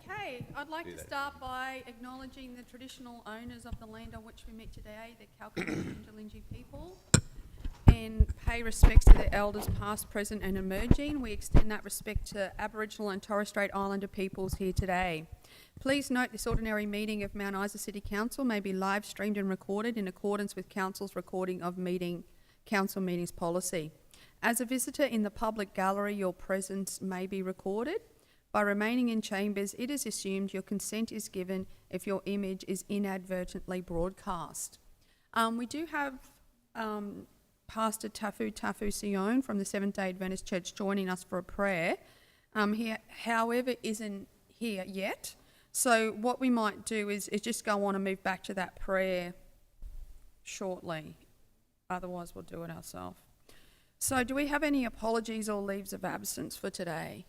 Okay, I'd like to start by acknowledging the traditional owners of the land on which we meet today, the Kalkaloo and Dulindji people, and pay respects to their elders past, present and emerging. We extend that respect to Aboriginal and Torres Strait Islander peoples here today. Please note this ordinary meeting of Mount Isa City Council may be live streamed and recorded in accordance with Council's recording of council meetings policy. As a visitor in the public gallery, your presence may be recorded. By remaining in chambers, it is assumed your consent is given if your image is inadvertently broadcast. We do have Pastor Tafu Sion from the Seventh-day Adventist Church joining us for a prayer. He, however, isn't here yet. So what we might do is just go on and move back to that prayer shortly. Otherwise, we'll do it ourselves. So do we have any apologies or leaves of absence for today?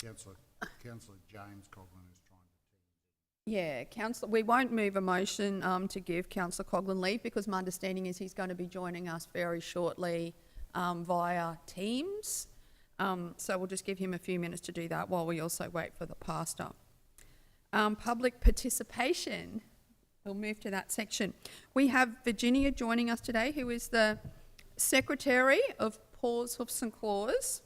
Councillor James Coghlan is trying to... Yeah, Councillor, we won't move a motion to give Councillor Coghlan leave because my understanding is he's going to be joining us very shortly via Teams. So we'll just give him a few minutes to do that while we also wait for the pastor. Public participation. We'll move to that section. We have Virginia joining us today, who is the Secretary of Paws, Hoofs and Claws.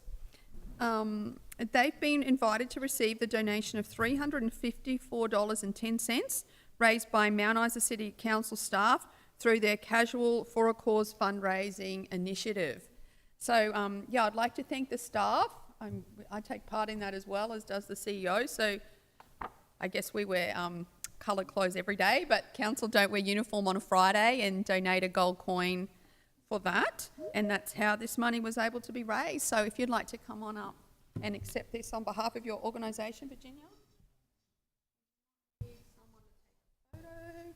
They've been invited to receive the donation of $354.10 raised by Mount Isa City Council staff through their Casual for a Cause fundraising initiative. So, I'd like to thank the staff. I take part in that as well, as does the CEO. So I guess we wear coloured clothes every day, but council don't wear uniform on a Friday and donate a gold coin for that. And that's how this money was able to be raised. So if you'd like to come on up and accept this on behalf of your organisation, Virginia. Someone to take a photo.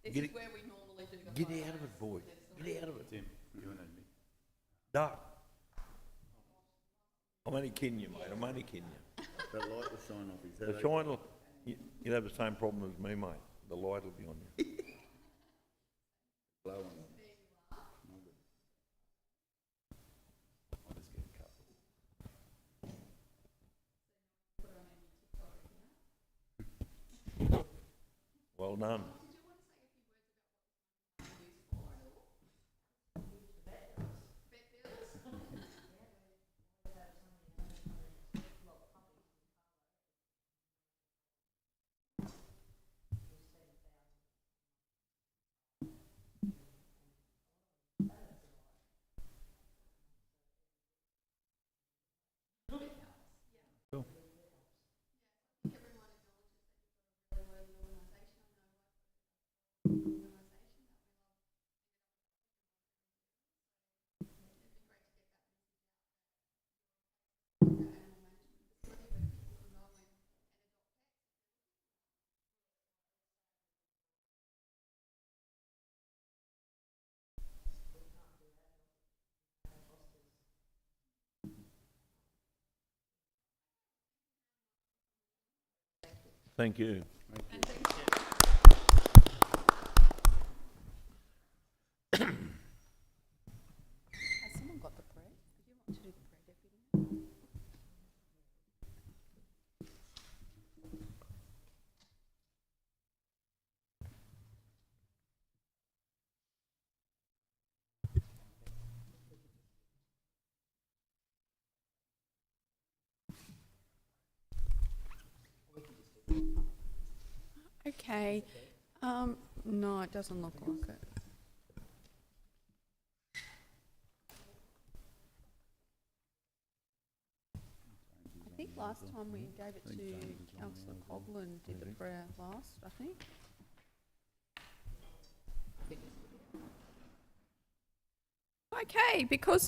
This is where we normally do the Get photo. out of it, boy. Get out of it. Tim, you and me. No. I'm only kidding you, mate. I'm only kidding you. That light will shine off his head. The shine will... You'll have the same problem as me, mate. The light will be on you. Blow on. I'll just get a couple. Well done. Cool. Thank you. Has someone got the prayer? Would you want to do the prayer, Deputy? Okay. No, it doesn't look like it. I think last time we gave it to Councillor Coghlan did the prayer last, I think. Okay, because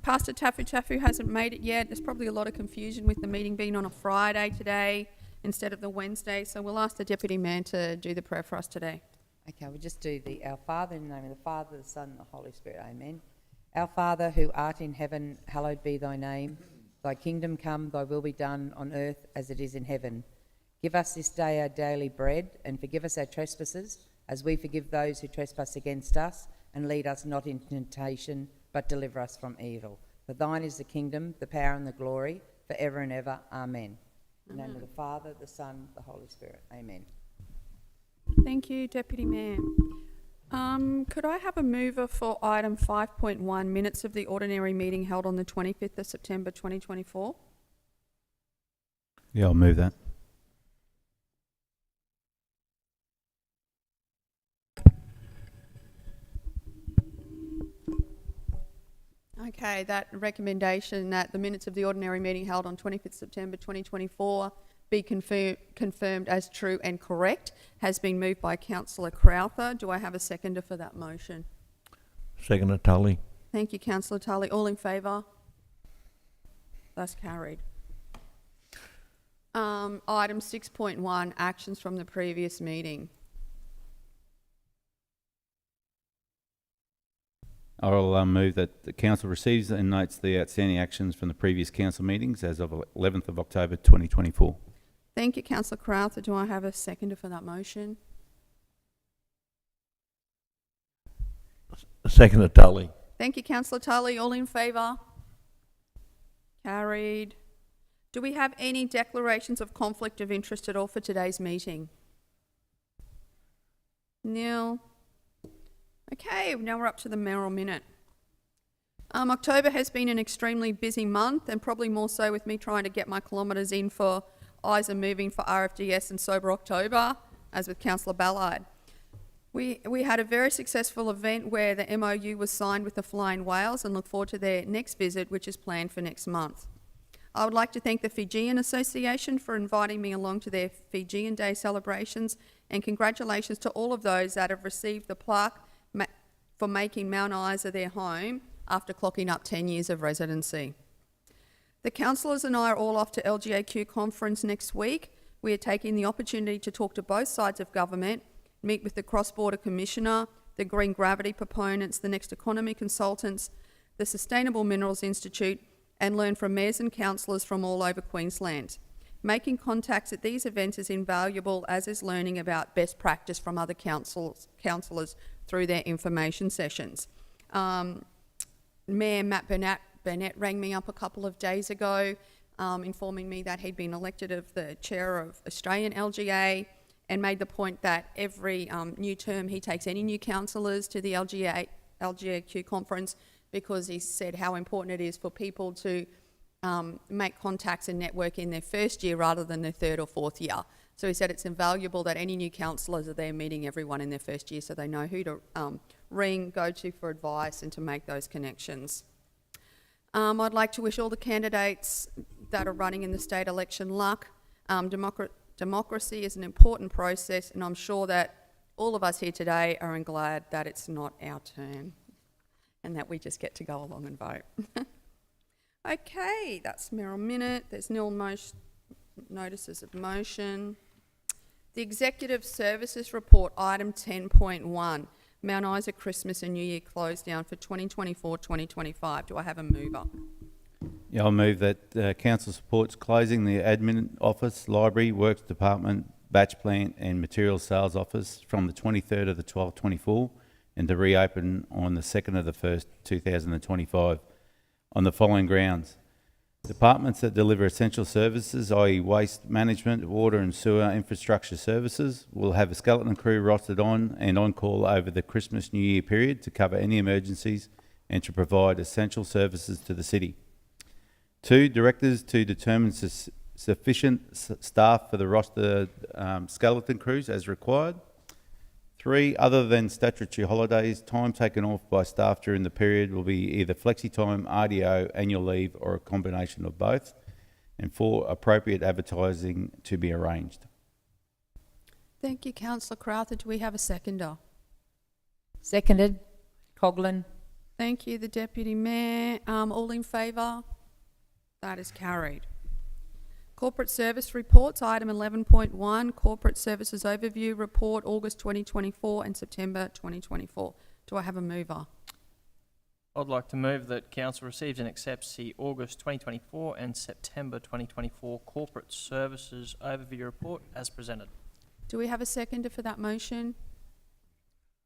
Pastor Tafu hasn't made it yet, there's probably a lot of confusion with the meeting being on a Friday today instead of the Wednesday, so we'll ask the Deputy Mayor to do the prayer for us today. Okay, we'll just do Our Father, in the name of the Father, the Son and the Holy Spirit, amen. Our Father, who art in heaven, hallowed be thy name. Thy kingdom come, thy will be done on earth as it is in heaven. Give us this day our daily bread, and forgive us our trespasses, as we forgive those who trespass against us. And lead us not into temptation, but deliver us from evil. For thine is the kingdom, the power and the glory, for ever and ever. Amen. In the name of the Father, the Son, the Holy Spirit. Amen. Thank you, Deputy Mayor. Could I have a mover for item 5.1, minutes of the ordinary meeting held on the 25th of September 2024? Yeah, I'll move that. Okay, that recommendation that the minutes of the ordinary meeting held on 25th September 2024 be confirmed as true and correct has been moved by Councillor Crowther. Do I have a seconder for that motion? Second, Tully. Thank you, Councillor Tully. All in favour? Thus carried. Item 6.1, actions from the previous meeting. I'll move that the council receives and notes the outstanding actions from the previous council meetings as of 11th of October 2024. Thank you, Councillor Crowther. Do I have a seconder for that motion? Second, Tully. Thank you, Councillor Tully. All in favour? Carried. Do we have any declarations of conflict of interest at all for today's meeting? Nil. Okay, now we're up to the mayoral minute. October has been an extremely busy month, and probably more so with me trying to get my kilometres in for Eyes Are Moving for RFDS and Sober October, as with Councillor Ballard. We had a very successful event where the MOU was signed with the Flying Whales, and look forward to their next visit, which is planned for next month. I would like to thank the Fijian Association for inviting me along to their Fijian Day celebrations, and congratulations to all of those that have received the plaque for making Mount Isa their home after clocking up 10 years of residency. The councillors and I are all off to LGAQ conference next week. We are taking the opportunity to talk to both sides of government, meet with the Cross-Border Commissioner, the Green Gravity proponents, the Next Economy consultants, the Sustainable Minerals Institute, and learn from mayors and councillors from all over Queensland. Making contacts at these events is invaluable, as is learning about best practice from other councillors through their information sessions. Mayor Matt Burnett rang me up a couple of days ago, informing me that he'd been elected as the chair of Australian LGA, and made the point that every new term he takes any new councillors to the LGAQ conference, because he said how important it is for people to make contacts and network in their first year rather than their third or fourth year. So he said it's invaluable that any new councillors are there meeting everyone in their first year, so they know who to ring, go to for advice, and to make those connections. I'd like to wish all the candidates that are running in the state election luck. Democracy is an important process, and I'm sure that all of us here today are glad that it's not our turn and that we just get to go along and vote. Okay, that's mayoral minute. There's nil notices of motion. The Executive Services Report, item 10.1, Mount Isa Christmas and New Year close down for 2024-2025. Do I have a mover? Yeah, I'll move that council supports closing the admin office, library, works department, batch plant and materials sales office from the 23rd of the 12th, 24, and to reopen on the 2nd of the 1st, 2025 on the following grounds. Departments that deliver essential services, i.e. waste management, water and sewer infrastructure services, will have a skeleton crew rostered on and on call over the Christmas New Year period to cover any emergencies and to provide essential services to the city. 2, directors to determine sufficient staff for the roster skeleton crews as required. 3, other than statutory holidays, time taken off by staff during the period will be either flexi time, RDO, annual leave, or a combination of both. And 4, appropriate advertising to be arranged. Thank you, Councillor Crowther. Do we have a seconder? Seconded. Coghlan. Thank you, the Deputy Mayor. All in favour? That is carried. Corporate Service Reports, item 11.1, Corporate Services Overview Report, August 2024 and September 2024. Do I have a mover? I'd like to move that council receives and accepts the August 2024 and September 2024 Corporate Services Overview Report as presented. Do we have a seconder for that motion?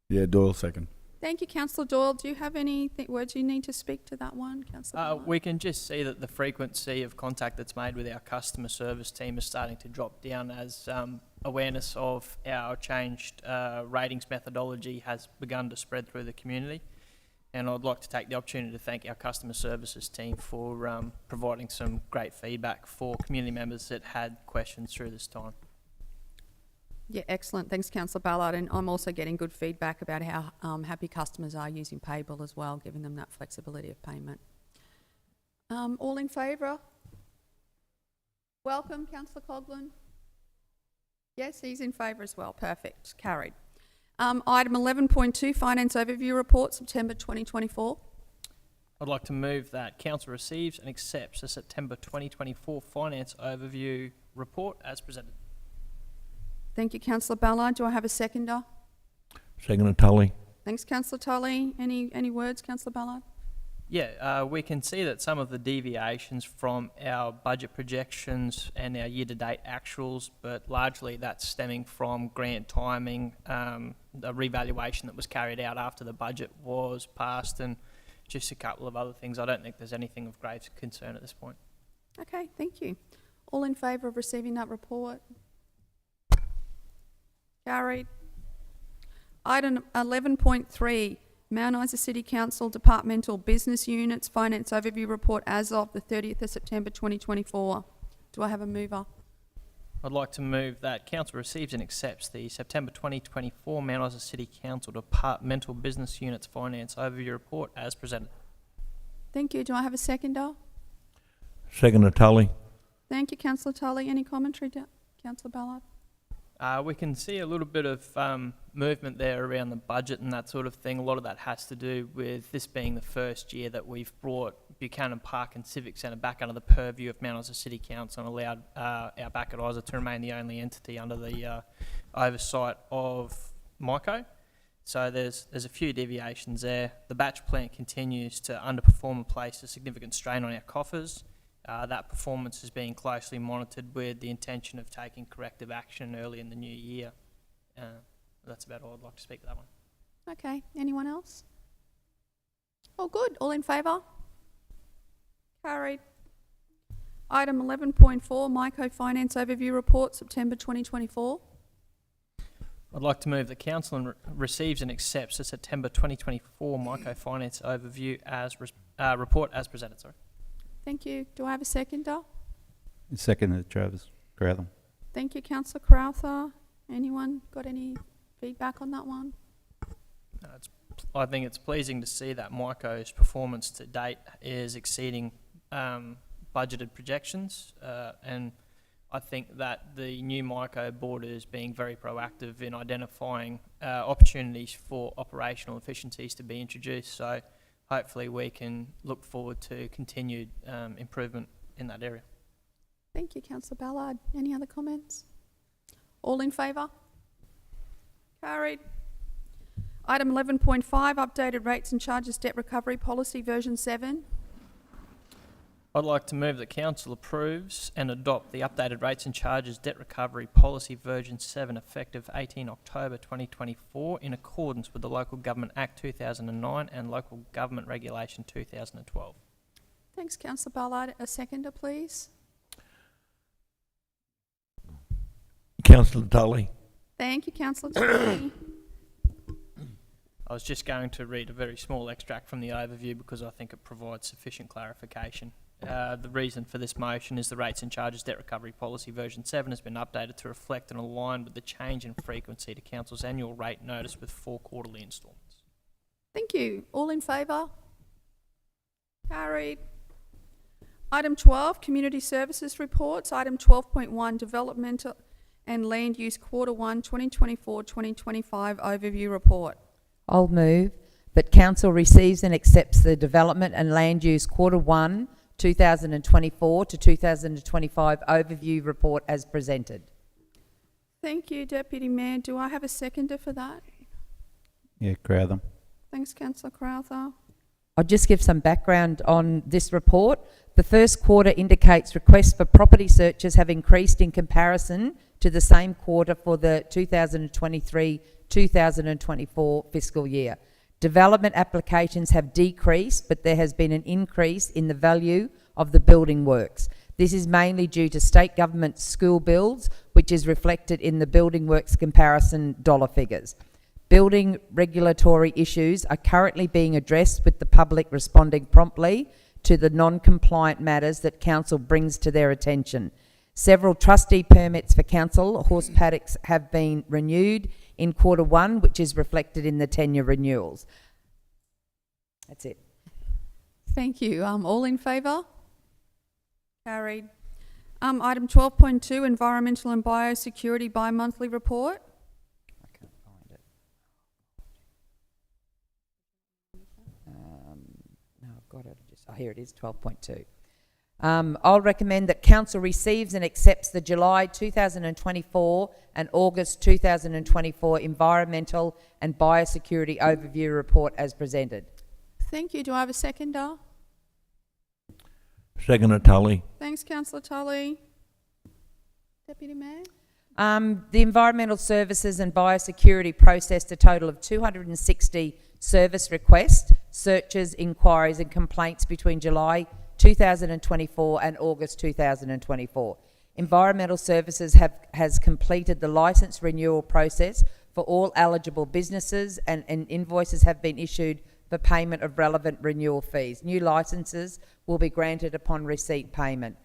Yeah, Doyle second. Thank you, councillor Doyle. Do you have any words you need to speak to that one, councillor Ballard? We can just see that the frequency of contact that's made with our customer service team is starting to drop down as awareness of our changed ratings methodology has begun to spread through the community. And I'd like to take the opportunity to thank our customer services team for providing some great feedback for community members that had questions through this time. Yeah, excellent. Thanks, councillor Ballard. And I'm also getting good feedback about how happy customers are using Paybill as well, giving them that flexibility of payment. All in favour? Welcome, councillor Coghlan. Yes, he's in favour as well. Perfect. Carried. Item 11.2, Finance Overview Report, September 2024. I'd like to move that council receives and accepts the September 2024 Finance Overview Report as presented. Thank you, councillor Ballard. Do I have a seconder? Second, Tully. Thanks, councillor Tully. Any words, councillor Ballard? Yeah, we can see that some of the deviations from our budget projections and our year-to-date actuals, but largely that's stemming from grant timing, the revaluation that was carried out after the budget was passed, and just a couple of other things. I don't think there's anything of grave concern at this point. Okay, thank you. All in favour of receiving that report? Carried. Item 11.3, Mount Isa City Council Departmental Business Units Finance Overview Report as of the 30th of September 2024. Do I have a mover? I'd like to move that council receives and accepts the September 2024 Mount Isa City Council Departmental Business Units Finance Overview Report as presented. Thank you. Do I have a seconder? Second, Tully. Thank you, councillor Tully. Any commentary, councillor Ballard? We can see a little bit of movement there around the budget and that sort of thing. A lot of that has to do with this being the first year that we've brought Buchanan Park and Civic Centre back under the purview of Mount Isa City Council and allowed our back at Isa to remain the only entity under the oversight of MICO. So there's a few deviations there. The batch plant continues to underperform and place a significant strain on our coffers. That performance is being closely monitored with the intention of taking corrective action early in the new year. That's about all I'd like to speak to that one. Okay. Anyone else? All good. All in favour? Carried. Item 11.4, MICO Finance Overview Report, September 2024. I'd like to move that council receives and accepts the September 2024 MICO Finance Overview as report as presented. Sorry. Thank you. Do I have a seconder? Second, Travis Crowther. Thank you, councillor Crowther. Anyone got any feedback on that one? I think it's pleasing to see that MICO's performance to date is exceeding budgeted projections, and I think that the new MICO board is being very proactive in identifying opportunities for operational efficiencies to be introduced. So hopefully we can look forward to continued improvement in that area. Thank you, councillor Ballard. Any other comments? All in favour? Carried. Item 11.5, Updated Rates and Charges Debt Recovery Policy version 7. I'd like to move that council approves and adopt the Updated Rates and Charges Debt Recovery Policy version 7 effective 18 October 2024 in accordance with the Local Government Act 2009 and Local Government Regulation 2012. Thanks, councillor Ballard. A seconder, please. Councillor Tully. Thank you, councillor Tully. I was just going to read a very small extract from the overview because I think it provides sufficient clarification. The reason for this motion is the Rates and Charges Debt Recovery Policy version 7 has been updated to reflect and align with the change in frequency to Council's annual rate notice with 4 quarterly instalments. Thank you. All in favour? Carried. Item 12, Community Services Reports. Item 12.1, Developmental and Land Use Quarter 1 2024-2025 Overview Report. I'll move that council receives and accepts the Development and Land Use Quarter 1 2024 to 2025 Overview Report as presented. Thank you, Deputy Mayor. Do I have a seconder for that? Yeah, Crowther. Thanks, councillor Crowther. I'll just give some background on this report. The first quarter indicates requests for property searches have increased in comparison to the same quarter for the 2023-2024 fiscal year. Development applications have decreased, but there has been an increase in the value of the building works. This is mainly due to state government school builds, which is reflected in the building works comparison dollar figures. Building regulatory issues are currently being addressed, with the public responding promptly to the non-compliant matters that council brings to their attention. Several trustee permits for council horse paddocks have been renewed in quarter one, which is reflected in the tenure renewals. That's it. Thank you. All in favour? Carried. Item 12.2, Environmental and Biosecurity Bi-Monthly Report. I can't find it. No, I've got it. Here it is, 12.2. I'll recommend that council receives and accepts the July 2024 and August 2024 Environmental and Biosecurity Overview Report as presented. Thank you. Do I have a seconder? Second, Tully. Thanks, Councillor Tully. Deputy Mayor? The Environmental Services and Biosecurity processed a total of 260 service requests, searches, inquiries and complaints between July 2024 and August 2024. Environmental Services has completed the licence renewal process for all eligible businesses, and invoices have been issued for payment of relevant renewal fees. New licences will be granted upon receipt payment.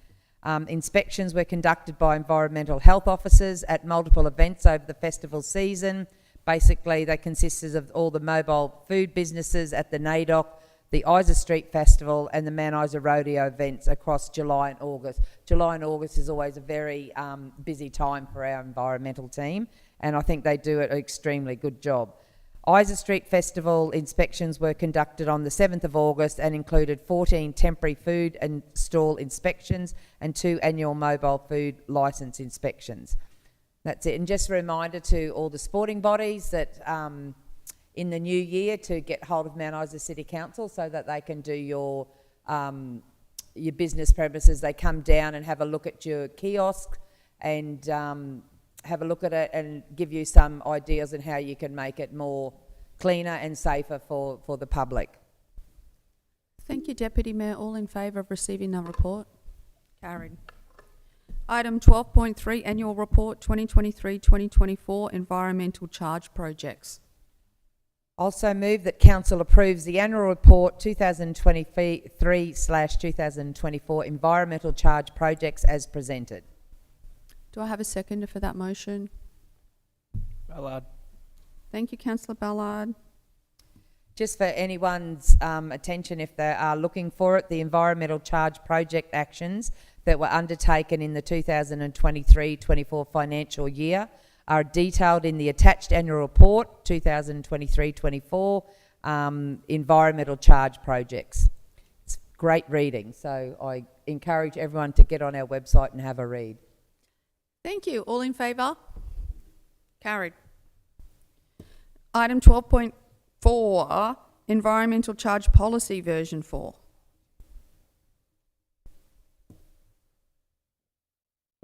Inspections were conducted by environmental health officers at multiple events over the festival season. Basically, they consisted of all the mobile food businesses at the NAIDOC, the Isa Street Festival and the Mount Isa Rodeo events across July and August. July and August is always a very busy time for our environmental team, and I think they do an extremely good job. Isa Street Festival inspections were conducted on the 7th of August and included 14 temporary food and stall inspections and 2 annual mobile food licence inspections. That's it. And just a reminder to all the sporting bodies that in the new year to get hold of Mount Isa City Council so that they can do your business premises. They come down and have a look at your kiosk and have a look at it and give you some ideas on how you can make it more cleaner and safer for the public. Thank you, Deputy Mayor. All in favour of receiving the report? Carried. Item 12.3, Annual Report 2023-2024 Environmental Charge Projects. Also move that Council approves the Annual Report 2023/2024 Environmental Charge Projects as presented. Do I have a seconder for that motion? Ballard. Thank you, Councillor Ballard. Just for anyone's attention, if they are looking for it, the environmental charge project actions that were undertaken in the 2023-24 financial year are detailed in the attached annual report 2023-24 environmental charge projects. It's great reading, so I encourage everyone to get on our website and have a read. Thank you. All in favour? Carried. Item 12.4, Environmental Charge Policy Version 4.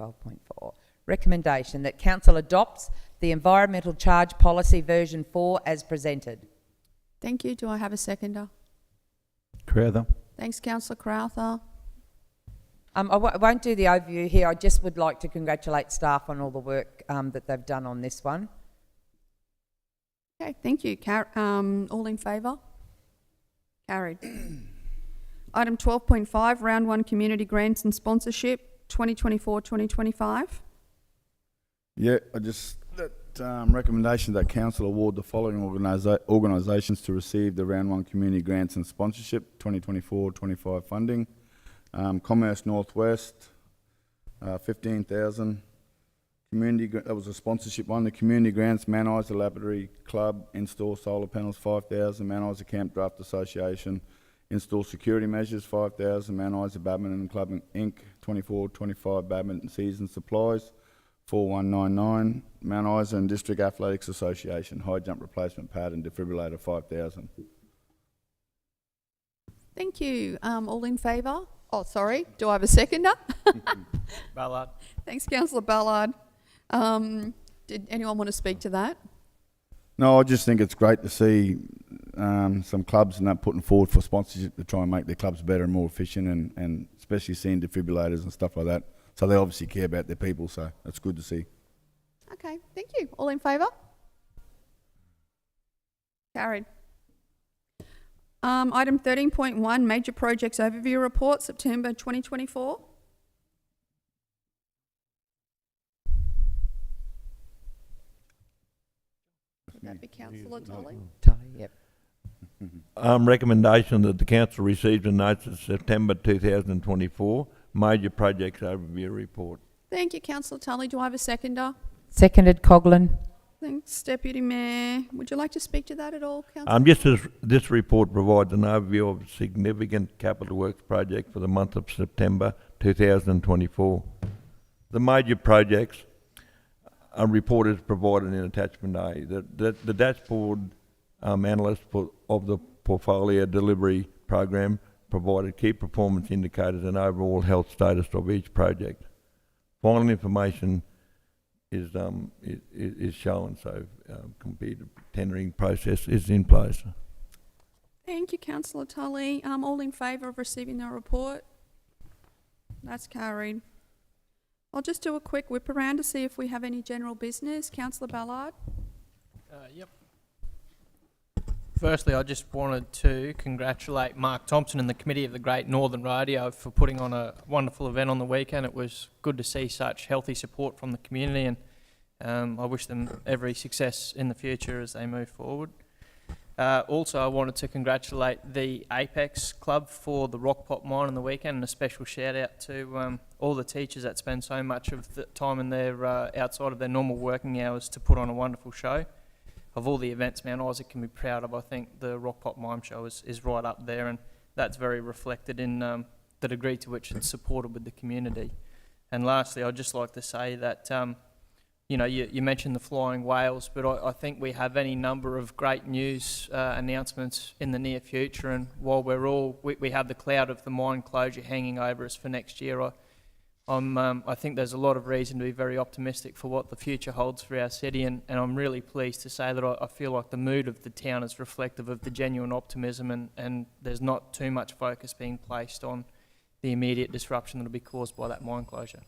12.4. Recommendation that Council adopts the Environmental Charge Policy Version 4 as presented. Thank you. Do I have a seconder? Crowther. Thanks, Councillor Crowther. I won't do the overview here. I just would like to congratulate staff on all the work that they've done on this one. Okay, thank you. All in favour? Carried. Item 12.5, Round 1 Community Grants and Sponsorship 2024-2025. Yeah, I just, that recommendation that council award the following organisations to receive the Round 1 Community Grants and Sponsorship 2024-25 funding. Commerce Northwest, 15,000. Community, that was a sponsorship one. The Community Grants, Mount Isa Laboratory Club, install solar panels, 5,000. Mount Isa Camp Draft Association, install security measures, 5,000. Mount Isa Badminton Club Inc. 24-25 badminton season supplies, 4,199. Mount Isa and District Athletics Association, high jump replacement pad and defibrillator, 5,000. Thank you. All in favour? Oh, sorry. Do I have a seconder? Ballard. Thanks, councillor Ballard. Did anyone want to speak to that? No, I just think it's great to see some clubs and that putting forward for sponsorship to try and make their clubs better and more efficient, and especially seeing defibrillators and stuff like that. So they obviously care about their people, so that's good to see. Okay, thank you. All in favour? Carried. Item 13.1, Major Projects Overview Report, September 2024. Would that be councillor Tolley? Yep. Recommendation that the council receive and notes of September 2024 Major Projects Overview Report. Thank you, councillor Tully. Do I have a seconder? Seconded, Coghlan. Thanks, Deputy Mayor. Would you like to speak to that at all, councillor? Just as this report provides an overview of significant capital works project for the month of September 2024. The major projects are reported provided in attachment A. The dashboard analyst of the portfolio delivery program provided key performance indicators and overall health status of each project. Final information is shown, so competitive tendering process is in place. Thank you, councillor Tully. All in favour of receiving the report? That's carried. I'll just do a quick whip around to see if we have any general business. Councillor Ballard? Yep. Firstly, I just wanted to congratulate Mark Thompson and the Committee of the Great Northern Radio for putting on a wonderful event on the weekend. It was good to see such healthy support from the community, and I wish them every success in the future as they move forward. Also, I wanted to congratulate the Apex Club for the Rockpot Mine on the weekend, and a special shout out to all the teachers that spend so much of the time in their outside of their normal working hours to put on a wonderful show. Of all the events Mount Isa can be proud of, I think the Rockpot Mime Show is right up there, and that's very reflected in the degree to which it's supported with the community. And lastly, I'd just like to say that, you know, you mentioned the flying whales, but I think we have any number of great news announcements in the near future, and while we have the cloud of the mine closure hanging over us for next year, I think there's a lot of reason to be very optimistic for what the future holds for our city, and I'm really pleased to say that I feel like the mood of the town is reflective of the genuine optimism, and there's not too much focus being placed on the immediate disruption that will be caused by that mine closure.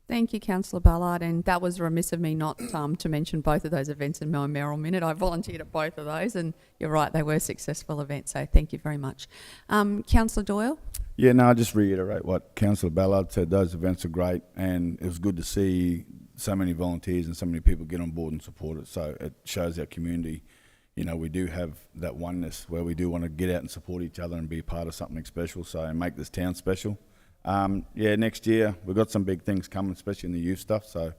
Thank you, councillor Ballard, and that was remiss of me not to mention both of those events in my mayoral minute. I volunteered at both of those, and you're right, they were successful events, so thank you very much. Councillor Doyle? Yeah, no, I just reiterate what Councillor Ballard said. Those events are great, and it was good to see so many volunteers and so many people get on board and support it. So it shows our community, you know, we do have that oneness where we do want to get out and support each other and be a part of something special, so and make this town special. Yeah, next year we've got some big things coming, especially in the youth stuff. So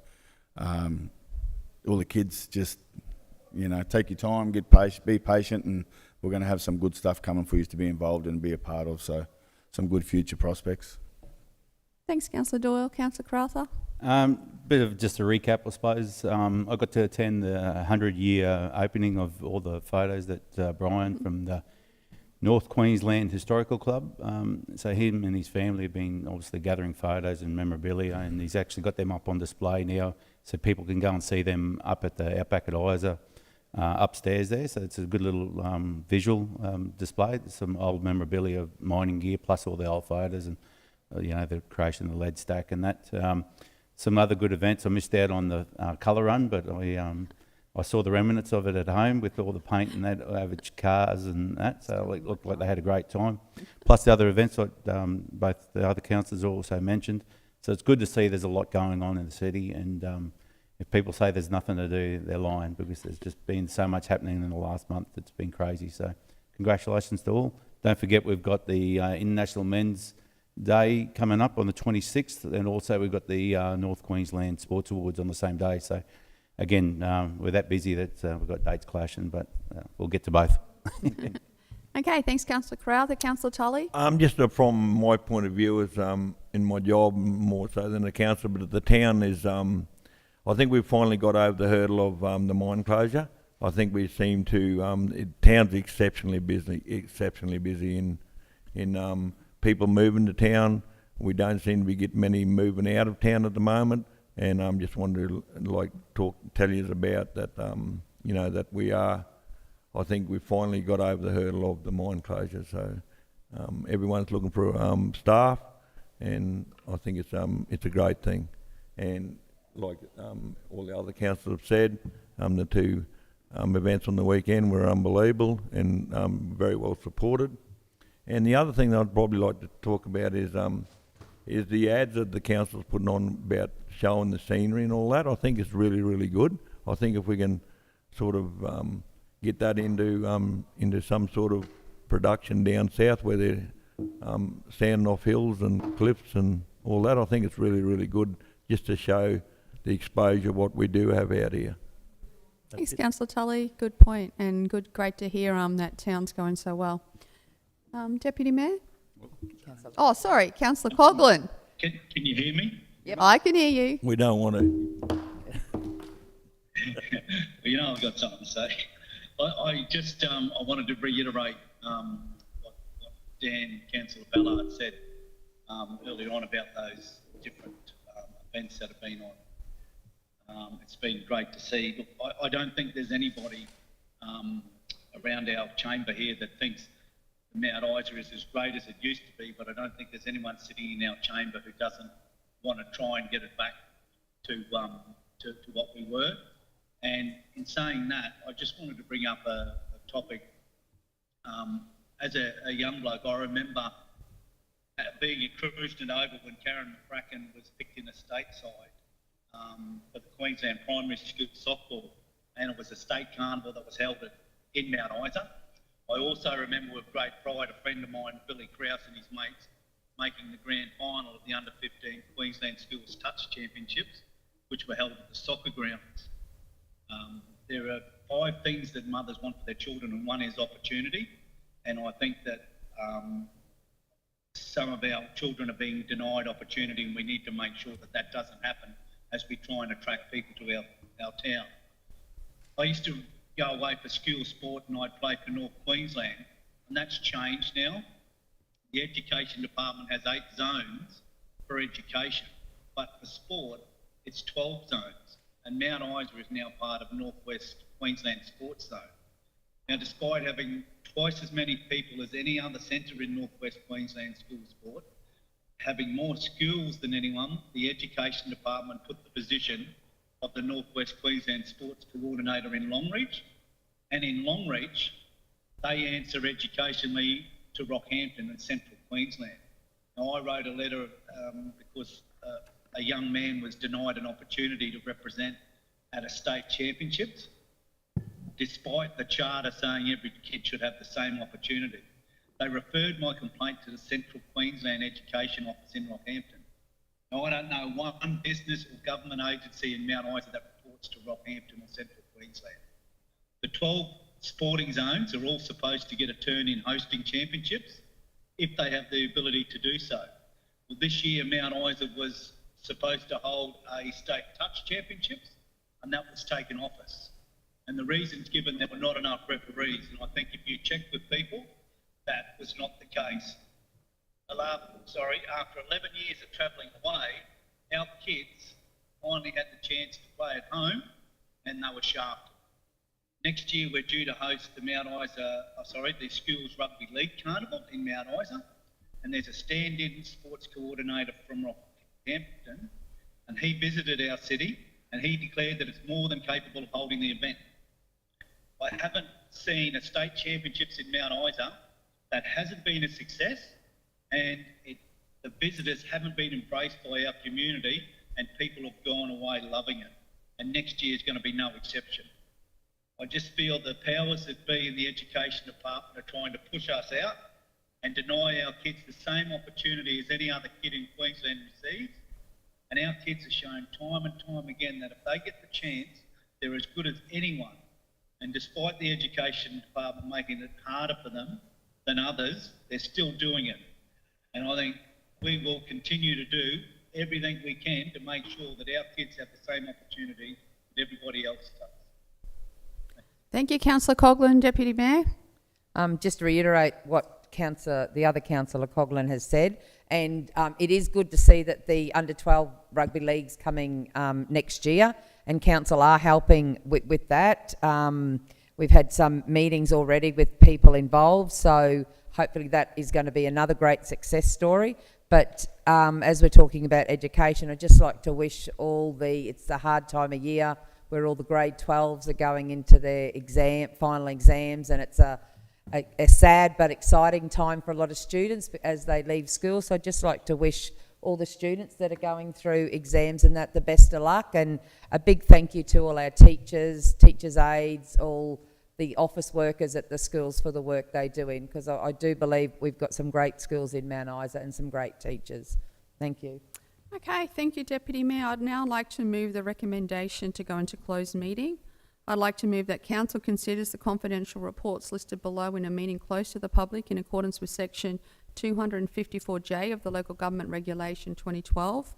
all the kids, just, you know, take your time, be patient, and we're going to have some good stuff coming for you to be involved in and be a part of. So some good future prospects. Thanks, councillor Doyle. Councillor Crowther? Bit of just a recap, I suppose. I got to attend the 100-year opening of all the photos that Brian from the North Queensland Historical Club. So him and his family have been obviously gathering photos and memorabilia, and he's actually got them up on display now, so people can go and see them up at the Outback at Isa upstairs there. So it's a good little visual display. There's some old memorabilia of mining gear, plus all the old photos and you know, the creation of the lead stack and that. Some other good events. I missed out on the colour run, but I saw the remnants of it at home with all the paint and that over cars and that, so it looked like they had a great time. Plus the other events like both the other councillors also mentioned. So it's good to see there's a lot going on in the city, and if people say there's nothing to do, they're lying, because there's just been so much happening in the last month. It's been crazy. So congratulations to all. Don't forget we've got the International Men's Day coming up on the 26th, and also we've got the North Queensland Sports Awards on the same day. So again, we're that busy that we've got dates clashing, but we'll get to both. Okay, thanks, councillor Crowther. Councillor Tully? Just from my point of view, as in my job more so than a councillor, but the town is, I think we've finally got over the hurdle of the mine closure. I think we seem to, town's exceptionally busy in in people moving to town. We don't seem to be getting many moving out of town at the moment, and just wanted to tell you about that. That we are. I think we finally got over the hurdle of the mine closure. So everyone's looking for staff, and I think it's a great thing. And like all the other councillors have said, the two events on the weekend were unbelievable and very well supported. And the other thing that I'd probably like to talk about is the ads that the council's putting on about showing the scenery and all that. I think it's really, really good. I think if we can sort of get that into some sort of production down south where they're standing off hills and cliffs and all that, I think it's really, really good just to show the exposure of what we do have out here. Thanks, Councillor Tully. Good point, and great to hear that town's going so well. Deputy Mayor? Oh, sorry, Councillor Coghlan. Can you hear me? Yep. I can hear you. We don't want to. Well, I've got something to say. I wanted to reiterate what Dan, Councillor Ballard said earlier on about those different events that have been on. It's been great to see. Look, I don't think there's anybody around our chamber here that thinks Mount Isa is as great as it used to be, but I don't think there's anyone sitting in our chamber who doesn't want to try and get it back to what we were. And in saying that, I just wanted to bring up a topic. As a young bloke, I remember being at Cruising Oval when Karen McCracken was picked in a state side for the Queensland Primary School softball, and it was a state carnival that was held in Mount Isa. I also remember with great pride a friend of mine, Billy Krause, and his mates making the grand final of the under-15 Queensland Schools Touch Championships, which were held at the soccer grounds. There are 5 things that mothers want for their children, and one is opportunity. And I think that some of our children are being denied opportunity, and we need to make sure that that doesn't happen as we try and attract people to our town. I used to go away for school sport and I'd play for North Queensland, and that's changed now. The Education Department has 8 zones for education, but for sport it's 12 zones, and Mount Isa is now part of Northwest Queensland Sports Zone. Now, despite having twice as many people as any other centre in Northwest Queensland school sport, having more schools than anyone, the Education Department put the position of the Northwest Queensland Sports Coordinator in Longreach, and in Longreach they answer educationally to Rockhampton and Central Queensland. Now, I wrote a letter because a young man was denied an opportunity to represent at a state championships, despite the charter saying every kid should have the same opportunity. They referred my complaint to the Central Queensland Education Office in Rockhampton. Now, I don't know one business or government agency in Mount Isa that reports to Rockhampton or Central Queensland. The 12 sporting zones are all supposed to get a turn in hosting championships if they have the ability to do so. Well, this year Mount Isa was supposed to hold a state touch championships, and that was taken off us. And the reasons given, there were not enough referees, and I think if you check with people, that was not the case. After 11 years of travelling away, our kids finally had the chance to play at home, and they were shafted. Next year we're due to host the the Schools Rugby League Carnival in Mount Isa, and there's a stand-in sports coordinator from Rockhampton, and he visited our city and he declared that it's more than capable of holding the event. I haven't seen a state championships in Mount Isa that hasn't been a success, and the visitors haven't been embraced by our community, and people have gone away loving it. And next year is going to be no exception. I just feel the powers that be in the Education Department are trying to push us out and deny our kids the same opportunity as any other kid in Queensland receives. And our kids are shown time and time again that if they get the chance, they're as good as anyone. And despite the Education Department making it harder for them than others, they're still doing it. And I think we will continue to do everything we can to make sure that our kids have the same opportunity that everybody else does. Thank you, Councillor Coghlan. Deputy Mayor? Just to reiterate what the other councillor Coghlan has said, and it is good to see that the under-12 rugby league's coming next year, and council are helping with that. We've had some meetings already with people involved, so hopefully that is going to be another great success story. But as we're talking about education, I'd just like to wish it's the hard time of year where all the grade 12s are going into their final exams, and it's a sad but exciting time for a lot of students as they leave school. So I'd just like to wish all the students that are going through exams and that the best of luck, and a big thank you to all our teachers, teachers' aides, all the office workers at the schools for the work they do in, because I do believe we've got some great schools in Mount Isa and some great teachers. Thank you. Okay, thank you, Deputy Mayor. I'd now like to move the recommendation to go into closed meeting. I'd like to move that Council considers the confidential reports listed below in a meeting close to the public in accordance with Section 254J of the Local Government Regulation 2012.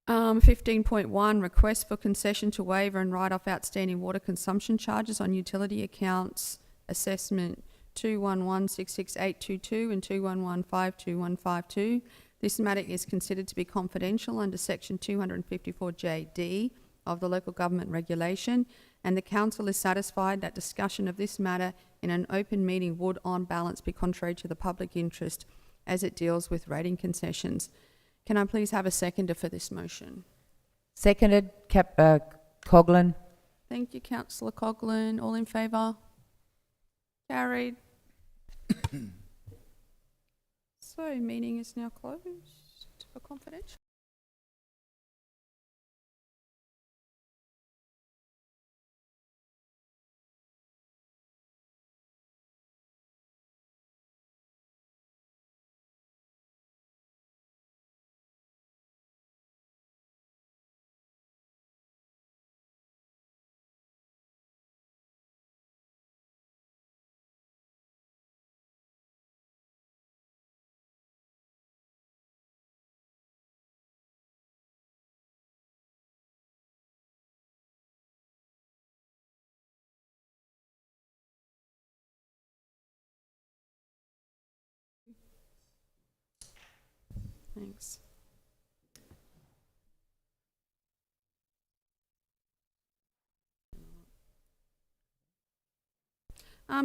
15.1, request for concession to waiver and write off outstanding water consumption charges on utility accounts, assessment 211-66822 and 211-52152. This matter is considered to be confidential under Section 254JD of the Local Government Regulation, and the Council is satisfied that discussion of this matter in an open meeting would, on balance, be contrary to the public interest as it deals with rating concessions. Can I please have a seconder for this motion? Seconded, Coghlan. Thank you, Councillor Coghlan. All in favour? Carried. So, meeting is now closed for confidential. Thanks.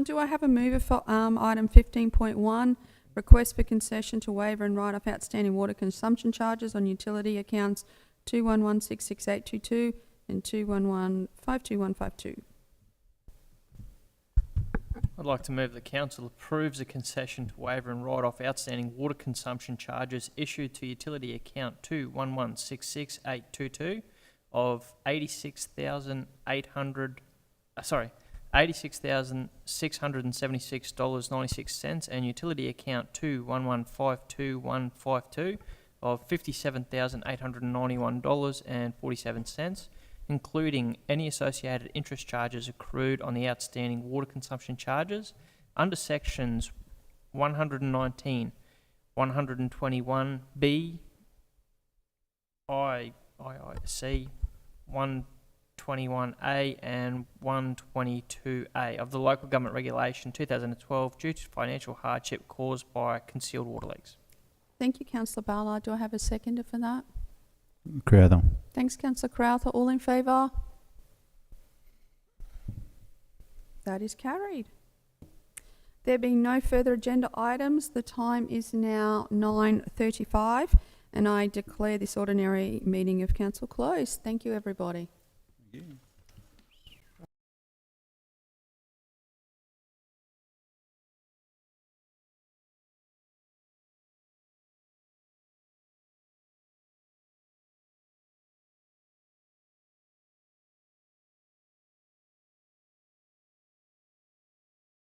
Do I have a mover for item 15.1, request for concession to waiver and write off outstanding water consumption charges on utility accounts 211-66822 and 211-52152? I'd like to move the Council approves a concession to waiver and write off outstanding water consumption charges issued to utility account 211-66822 of $86,676.96 and utility account 211-52152 of $57,891.47, including any associated interest charges accrued on the outstanding water consumption charges under sections 119, 121B, C, 121A and 122A of the Local Government Regulation 2012 due to financial hardship caused by concealed water leaks. Thank you, Councillor Ballard. Do I have a seconder for that? Crowther. Thanks, Councillor Crowther. All in favour? That is carried. There being no further agenda items, the time is now 9:35 and I declare this ordinary meeting of Council closed. Thank you, everybody. Thank you.